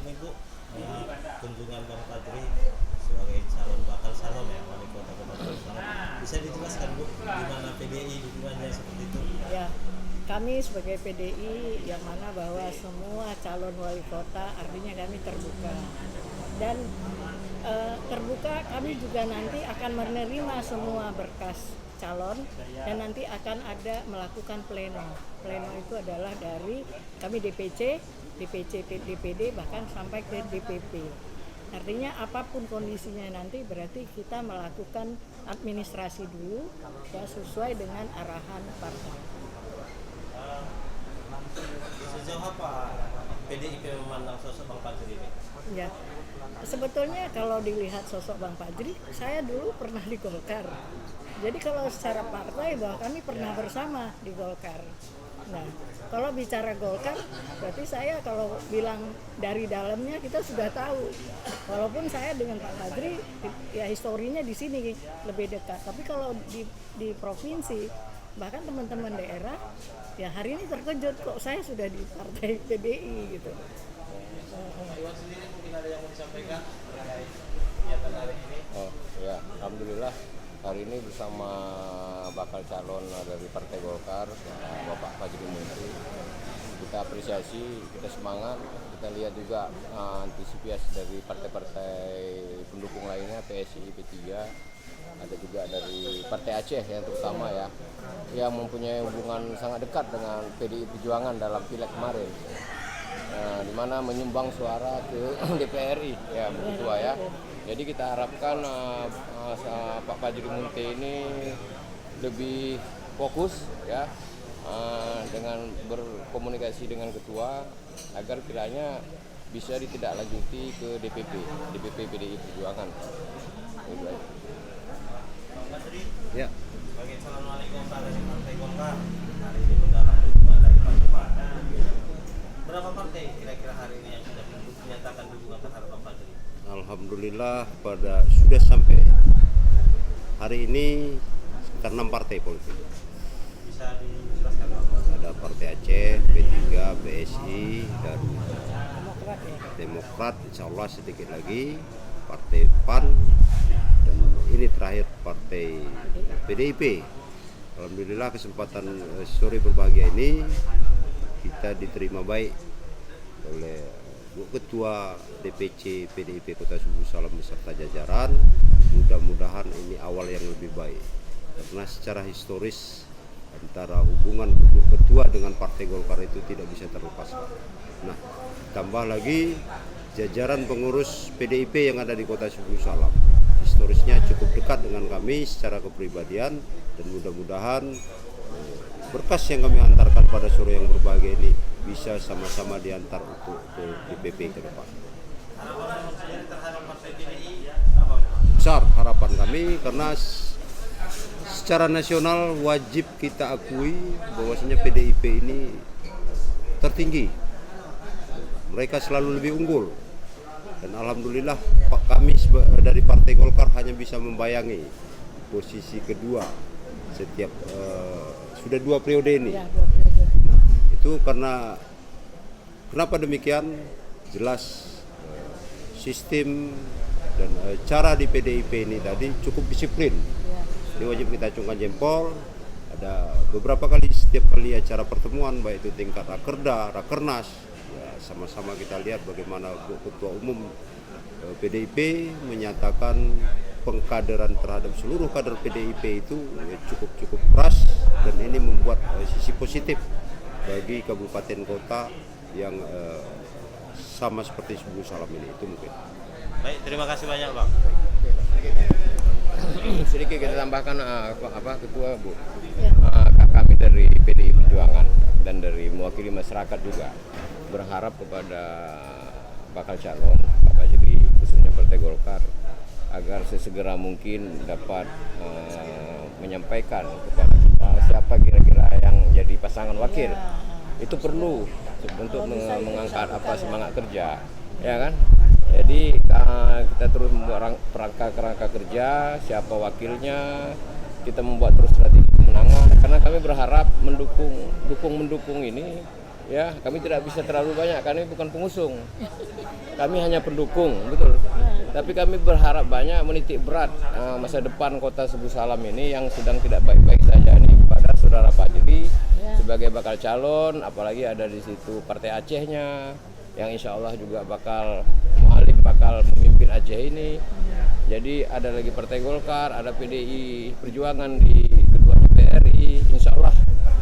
ini Bu, kunjungan Bang Fadri sebagai bakal calon ya wali kota Kota Salom. Bisa dijelaskan Bu, gimana PDI dukungannya seperti itu? Ya, kami sebagai PDI yang mana bahwa semua calon wali kota artinya kami terbuka dan terbuka, kami juga nanti akan menerima semua berkas calon dan nanti akan ada melakukan pleno. Pleno itu adalah dari kami DPC, DPD bahkan sampai ke DPP. Artinya apapun kondisinya nanti berarti kita melakukan administrasi dulu ya sesuai dengan arahan partai. Sejauh apa PDIP memandang sosok Bang Fadri ini? Ya, sebetulnya kalau dilihat sosok Bang Fadri, saya dulu pernah di Golkar. Jadi kalau secara partai bahwa kami pernah bersama di Golkar. Nah, kalau bicara Golkar, berarti saya kalau bilang dari dalamnya kita sudah tahu. Walaupun saya dengan Pak Fadri, ya historinya di sini lebih dekat. Tapi kalau di provinsi, bahkan teman-teman daerah, ya hari ini terkejut kok saya sudah di partai PDI gitu. Iwan sendiri mungkin ada yang mau disampaikan terkait kegiatan hari ini? Oh ya, alhamdulillah hari ini bersama bakal calon dari Partai Golkar, Bapak Fadri Muntri. Kita apresiasi, kita semangat, kita lihat juga antisipasi dari partai-partai pendukung lainnya, PSI, P3, ada juga dari Partai Aceh yang terutama ya, yang mempunyai hubungan sangat dekat dengan PDI Perjuangan dalam pileg kemarin. Di mana menyumbang suara ke DPRI ya Bu Ketua ya. Jadi kita harapkan Pak Fadri Muntri ini lebih fokus ya dengan berkomunikasi dengan Ketua agar kiranya bisa ditindaklanjuti ke DPP PDI Perjuangan. Itu aja. Bang Fadri, Ya. sebagai calon wali kota dari Partai Golkar, hari ini mendapat dukungan dari partai. Berapa partai kira-kira hari ini yang sudah menyatakan dukungan terhadap Bang Fadri? Alhamdulillah sudah sampai hari ini sekitar 6 partai politik. Bisa dijelaskan Bang? Ada Partai Aceh, P3, PSI, dan Demokrat, insya Allah sedikit lagi, Partai PAN, dan ini terakhir Partai PDIP. Alhamdulillah kesempatan sore berbahagia ini kita diterima baik oleh Bu Ketua DPC PDIP Kota Subuh Salam beserta jajaran. Mudah-mudahan ini awal yang lebih baik karena secara historis antara hubungan Bu Ketua dengan Partai Golkar itu tidak bisa terlepaskan. Nah, tambah lagi jajaran pengurus PDIP yang ada di Kota Subuh Salam historisnya cukup dekat dengan kami secara kepribadian, dan mudah-mudahan berkas yang kami antarkan pada sore yang berbahagia ini bisa sama-sama diantar untuk DPP ke depan. Harapan sendiri terhadap partai PDI apa? Besar harapan kami karena secara nasional wajib kita akui bahwasanya PDIP ini tertinggi. Mereka selalu lebih unggul. Dan alhamdulillah kami dari Partai Golkar hanya bisa membayangi posisi kedua setiap sudah 2 periode ini. Ya, 2 periode. Nah, itu karena kenapa demikian? Jelas sistem dan cara di PDIP ini tadi cukup disiplin. Jadi wajib kita acungkan jempol. Ada beberapa kali setiap kali acara pertemuan baik itu tingkat Rakerda, Rakernas, ya sama-sama kita lihat bagaimana Ketua Umum PDIP menyatakan pengkaderan terhadap seluruh kader PDIP itu ya cukup keras, dan ini membuat sisi positif bagi kabupaten kota yang sama seperti Subuh Salam ini. Itu mungkin. Baik, terima kasih banyak Bang. Sedikit kita tambahkan Ketua Bu. Ya. Kami dari PDI Perjuangan dan dari mewakili masyarakat juga berharap kepada bakal calon Pak Fadri khususnya Partai Golkar agar sesegera mungkin dapat menyampaikan kepada kita siapa kira-kira yang jadi pasangan wakil. Itu perlu untuk mengangkat semangat kerja, ya kan? Jadi kita terus membuat kerangka kerja, siapa wakilnya, kita membuat terus strategi pemenangan. Karena kami berharap mendukung ini Ya, kami tidak bisa terlalu banyak, kami bukan pengusung. Kami hanya pendukung, betul. Tapi kami berharap banyak menitik berat masa depan Kota Sebu Salam ini yang sedang tidak baik-baik saja nih kepada saudara Fajri sebagai bakal calon, apalagi ada di situ Partai Acehnya yang insya Allah juga bakal memimpin Aceh ini. Jadi ada lagi Partai Golkar, ada PDI Perjuangan di kedua DPRI, insya Allah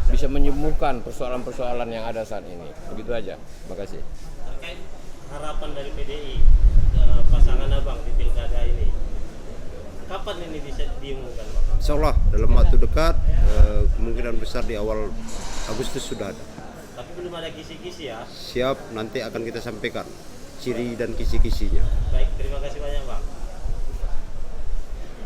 bisa menyembuhkan persoalan-persoalan yang ada saat ini. Begitu aja. Terima kasih. Terkait harapan dari PDI pasangan abang di pilkada ini, kapan ini bisa diumumkan, Pak? Insya Allah dalam waktu dekat, kemungkinan besar di awal Agustus sudah ada. Tapi belum ada kisi-kisi ya. Siap, nanti akan kita sampaikan ciri dan kisi-kisinya. Baik, terima kasih banyak, Pak.